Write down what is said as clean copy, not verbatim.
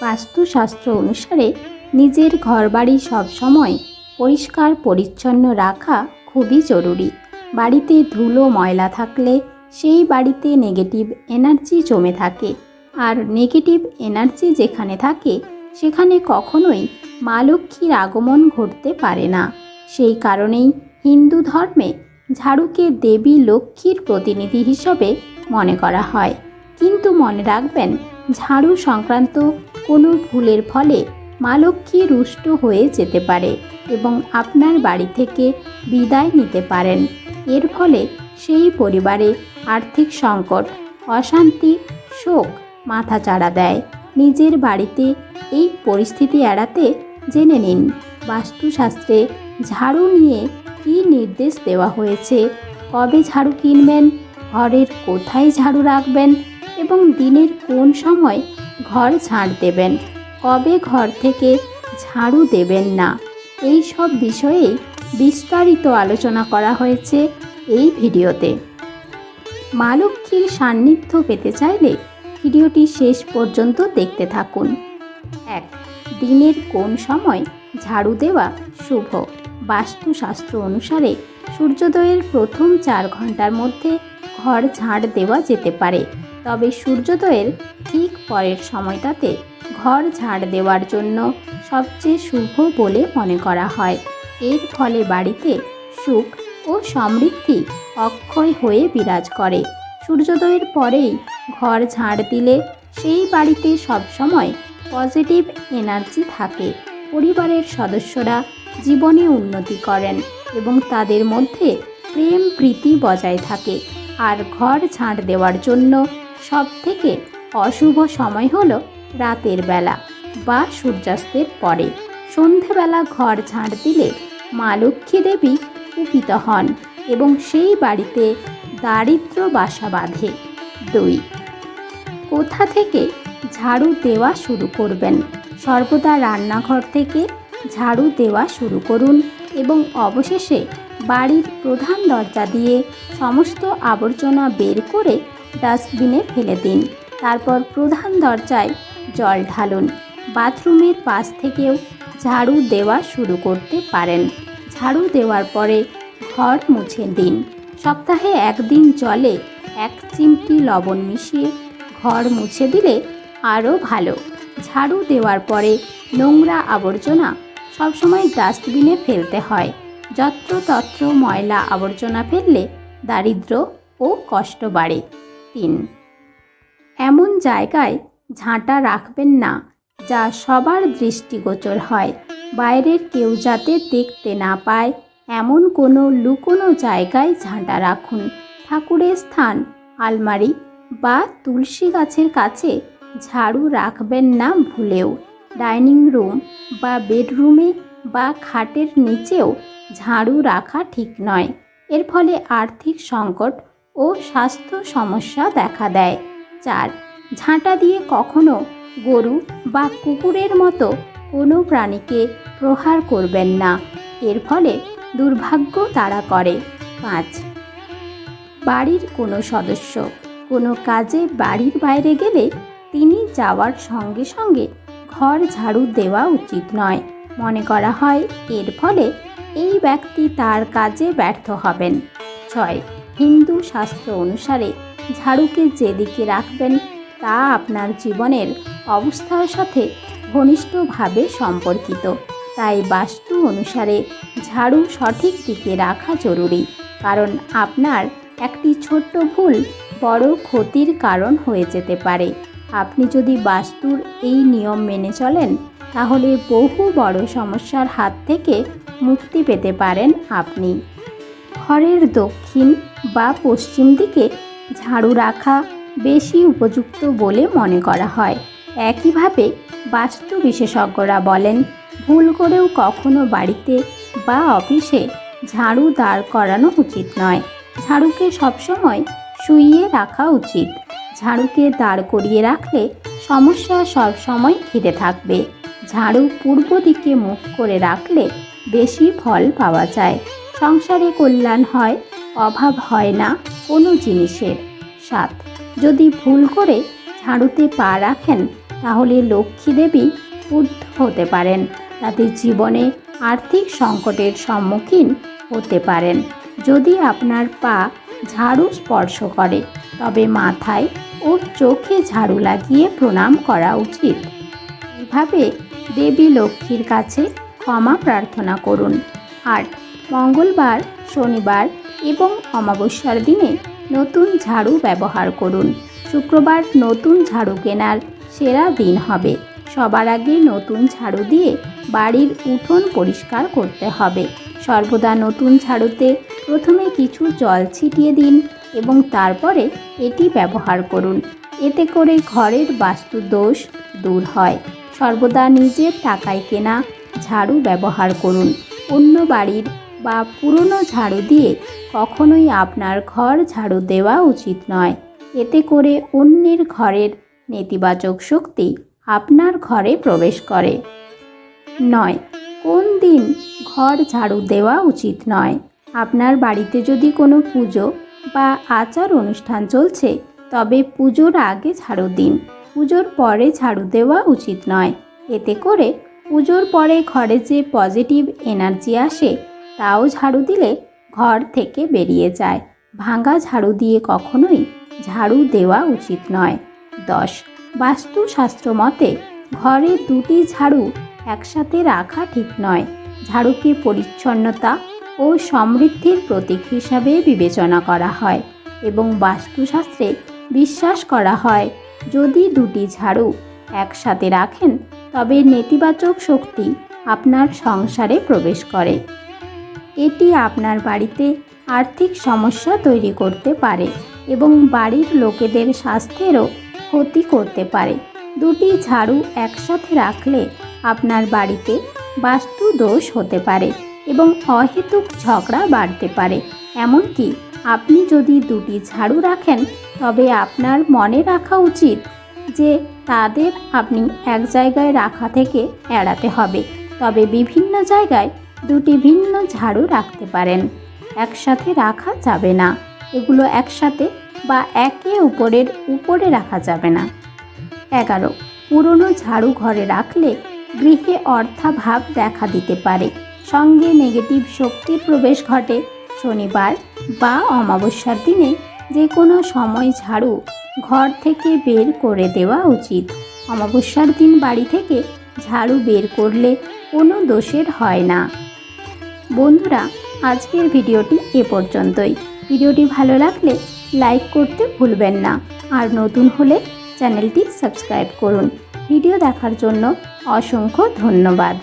বাস্তুশাস্ত্র অনুসারে নিজের ঘরবাড়ি সবসময় পরিষ্কার পরিচ্ছন্ন রাখা খুবই জরুরি। বাড়িতে ধুলো ময়লা থাকলে সেই বাড়িতে নেগেটিভ এনার্জি জমে থাকে, আর নেগেটিভ এনার্জি যেখানে থাকে সেখানে কখনোই মা লক্ষ্মীর আগমন ঘটতে পারে না। সেই কারণেই হিন্দু ধর্মে ঝাড়ুকে দেবী লক্ষ্মীর প্রতিনিধি হিসেবে মনে করা হয়। কিন্তু মনে রাখবেন, ঝাড়ু সংক্রান্ত কোনো ভুলের ফলে মা লক্ষ্মী রুষ্ট হয়ে যেতে পারে এবং আপনার বাড়ি থেকে বিদায় নিতে পারেন। এর ফলে সেই পরিবারে আর্থিক সংকট, অশান্তি, শোক মাথাচাড়া দেয়। নিজের বাড়িতে এই পরিস্থিতি এড়াতে জেনে নিন বাস্তুশাস্ত্রে ঝাড়ু নিয়ে কী নির্দেশ দেওয়া হয়েছে, কবে ঝাড়ু কিনবেন, ঘরের কোথায় ঝাড়ু রাখবেন এবং দিনের কোন সময় ঘর ঝাড় দেবেন, কবে ঘর থেকে ঝাড়ু দেবেন না, এই সব বিষয়েই বিস্তারিত আলোচনা করা হয়েছে এই ভিডিওতে। মা লক্ষ্মীর সান্নিধ্য পেতে চাইলে ভিডিওটি শেষ পর্যন্ত দেখতে থাকুন। 1. দিনের কোন সময় ঝাড়ু দেওয়া শুভ? বাস্তুশাস্ত্র অনুসারে সূর্যোদয়ের প্রথম 4 ঘন্টার মধ্যে ঘর ঝাড় দেওয়া যেতে পারে, তবে সূর্যোদয়ের ঠিক পরের সময়টাতে ঘর ঝাড় দেওয়ার জন্য সবচেয়ে শুভ বলে মনে করা হয়। এর ফলে বাড়িতে সুখ ও সমৃদ্ধি অক্ষয় হয়ে বিরাজ করে। সূর্যোদয়ের পরেই ঘর ঝাড় দিলে সেই বাড়িতে সবসময় পজিটিভ এনার্জি থাকে, পরিবারের সদস্যরা জীবনে উন্নতি করেন এবং তাদের মধ্যে প্রেম প্রীতি বজায় থাকে। আর ঘর ঝাড় দেওয়ার জন্য সবথেকে অশুভ সময় হলো রাতের বেলা বা সূর্যাস্তের পরে। সন্ধেবেলা ঘর ঝাড় দিলে মা লক্ষ্মী দেবী কুপিত হন এবং সেই বাড়িতে দারিদ্র্য বাসা বাঁধে। 2. কোথা থেকে ঝাড়ু দেওয়া শুরু করবেন? সর্বদা রান্নাঘর থেকে ঝাড়ু দেওয়া শুরু করুন এবং অবশেষে বাড়ির প্রধান দরজা দিয়ে সমস্ত আবর্জনা বের করে ডাস্টবিনে ফেলে দিন। তারপর প্রধান দরজায় জল ঢালুন। বাথরুমের পাশ থেকেও ঝাড়ু দেওয়া শুরু করতে পারেন। ঝাড়ু দেওয়ার পরে ঘর মুছে দিন। সপ্তাহে 1 দিন জলে 1 চিমটি লবণ মিশিয়ে ঘর মুছে দিলে আরও ভালো। ঝাড়ু দেওয়ার পরে নোংরা আবর্জনা সবসময় ডাস্টবিনে ফেলতে হয়। যত্রতত্র ময়লা আবর্জনা ফেললে দারিদ্র্য ও কষ্ট বাড়ে। 3. এমন জায়গায় ঝাঁটা রাখবেন না যা সবার দৃষ্টিগোচর হয়। বাইরের কেউ যাতে দেখতে না পায় এমন কোনো লুকোনো জায়গায় ঝাঁটা রাখুন। ঠাকুরের স্থান, আলমারি বা তুলসী গাছের কাছে ঝাড়ু রাখবেন না ভুলেও। ডাইনিং রুম বা বেডরুমে বা খাটের নিচেও ঝাড়ু রাখা ঠিক নয়। এর ফলে আর্থিক সংকট ও স্বাস্থ্য সমস্যা দেখা দেয়। 4. ঝাঁটা দিয়ে কখনো গরু বা কুকুরের মতো কোনো প্রাণীকে প্রহার করবেন না, এর ফলে দুর্ভাগ্য তাড়া করে। 5. বাড়ির কোনো সদস্য কোনো কাজে বাড়ির বাইরে গেলে তিনি যাওয়ার সঙ্গে সঙ্গে ঘর ঝাড়ু দেওয়া উচিত নয়। মনে করা হয় এর ফলে এই ব্যক্তি তার কাজে ব্যর্থ হবেন। 6. হিন্দু শাস্ত্র অনুসারে ঝাড়ুকে যেদিকে রাখবেন তা আপনার জীবনের অবস্থার সাথে ঘনিষ্ঠভাবে সম্পর্কিত। তাই বাস্তু অনুসারে ঝাড়ু সঠিক দিকে রাখা জরুরি, কারণ আপনার একটি ছোট্ট ভুল বড় ক্ষতির কারণ হয়ে যেতে পারে। আপনি যদি বাস্তুর এই নিয়ম মেনে চলেন তাহলে বহু বড় সমস্যার হাত থেকে মুক্তি পেতে পারেন আপনি। ঘরের দক্ষিণ বা পশ্চিম দিকে ঝাড়ু রাখা বেশি উপযুক্ত বলে মনে করা হয়। একইভাবে বাস্তু বিশেষজ্ঞরা বলেন, ভুল করেও কখনো বাড়িতে বা অফিসে ঝাড়ু দাঁড় করানো উচিত নয়। ঝাড়ুকে সবসময় শুইয়ে রাখা উচিত। ঝাড়ুকে দাঁড় করিয়ে রাখলে সমস্যা সবসময় ঘিরে থাকবে। ঝাড়ু পূর্ব দিকে মুখ করে রাখলে বেশি ফল পাওয়া যায়। সংসারে কল্যাণ হয়, অভাব হয় না কোনো জিনিসের। 7. যদি ভুল করে ঝাড়ুতে পা রাখেন তাহলে লক্ষ্মী দেবী ক্রুদ্ধ হতে পারেন, তাতে জীবনে আর্থিক সংকটের সম্মুখীন হতে পারেন। যদি আপনার পা ঝাড়ু স্পর্শ করে তবে মাথায় ও চোখে ঝাড়ু লাগিয়ে প্রণাম করা উচিত। এভাবে দেবী লক্ষ্মীর কাছে ক্ষমা প্রার্থনা করুন। 8. মঙ্গলবার, শনিবার এবং অমাবস্যার দিনে নতুন ঝাড়ু ব্যবহার করুন। শুক্রবার নতুন ঝাড়ু কেনার সেরা দিন হবে। সবার আগে নতুন ঝাড়ু দিয়ে বাড়ির উঠোন পরিষ্কার করতে হবে। সর্বদা নতুন ঝাড়ুতে প্রথমে কিছু জল ছিটিয়ে দিন এবং তারপরে এটি ব্যবহার করুন। এতে করে ঘরের বাস্তু দোষ দূর হয়। সর্বদা নিজের টাকায় কেনা ঝাড়ু ব্যবহার করুন। অন্য বাড়ির বা পুরনো ঝাড়ু দিয়ে কখনোই আপনার ঘর ঝাড়ু দেওয়া উচিত নয়। এতে করে অন্যের ঘরের নেতিবাচক শক্তি আপনার ঘরে প্রবেশ করে। 9. কোন দিন ঘর ঝাড়ু দেওয়া উচিত নয়? আপনার বাড়িতে যদি কোনো পুজো বা আচার অনুষ্ঠান চলছে তবে পুজোর আগে ঝাড়ু দিন। পুজোর পরে ঝাড়ু দেওয়া উচিত নয়। এতে করে পুজোর পরে ঘরে যে পজিটিভ এনার্জি আসে তাও ঝাড়ু দিলে ঘর থেকে বেরিয়ে যায়। ভাঙা ঝাড়ু দিয়ে কখনোই ঝাড়ু দেওয়া উচিত নয়। 10. বাস্তুশাস্ত্র মতে ঘরে দুটি ঝাড়ু একসাথে রাখা ঠিক নয়। ঝাড়ুকে পরিচ্ছন্নতা ও সমৃদ্ধির প্রতীক হিসাবে বিবেচনা করা হয় এবং বাস্তুশাস্ত্রে বিশ্বাস করা হয় যদি দুটি ঝাড়ু একসাথে রাখেন তবে নেতিবাচক শক্তি আপনার সংসারে প্রবেশ করে। এটি আপনার বাড়িতে আর্থিক সমস্যা তৈরি করতে পারে এবং বাড়ির লোকেদের স্বাস্থ্যেরও ক্ষতি করতে পারে। দুটি ঝাড়ু একসাথে রাখলে আপনার বাড়িতে বাস্তু দোষ হতে পারে এবং অহেতুক ঝগড়া বাড়তে পারে। এমনকি আপনি যদি দুটি ঝাড়ু রাখেন তবে আপনার মনে রাখা উচিত যে তাদের আপনি এক জায়গায় রাখা থেকে এড়াতে হবে। তবে বিভিন্ন জায়গায় দুটি ভিন্ন ঝাড়ু রাখতে পারেন। একসাথে রাখা যাবে না। এগুলো একসাথে বা একে অপরের উপরে রাখা যাবে না। 11. পুরনো ঝাড়ু ঘরে রাখলে গৃহে অর্থাভাব দেখা দিতে পারে, সঙ্গে নেগেটিভ শক্তির প্রবেশ ঘটে। শনিবার বা অমাবস্যার দিনে যে কোনো সময় ঝাড়ু ঘর থেকে বের করে দেওয়া উচিত। অমাবস্যার দিন বাড়ি থেকে ঝাড়ু বের করলে কোনো দোষের হয় না। বন্ধুরা, আজকের ভিডিওটি এ পর্যন্তই। ভিডিওটি ভালো লাগলে লাইক করতে ভুলবেন না আর নতুন হলে চ্যানেলটি সাবস্ক্রাইব করুন। ভিডিও দেখার জন্য অসংখ্য ধন্যবাদ।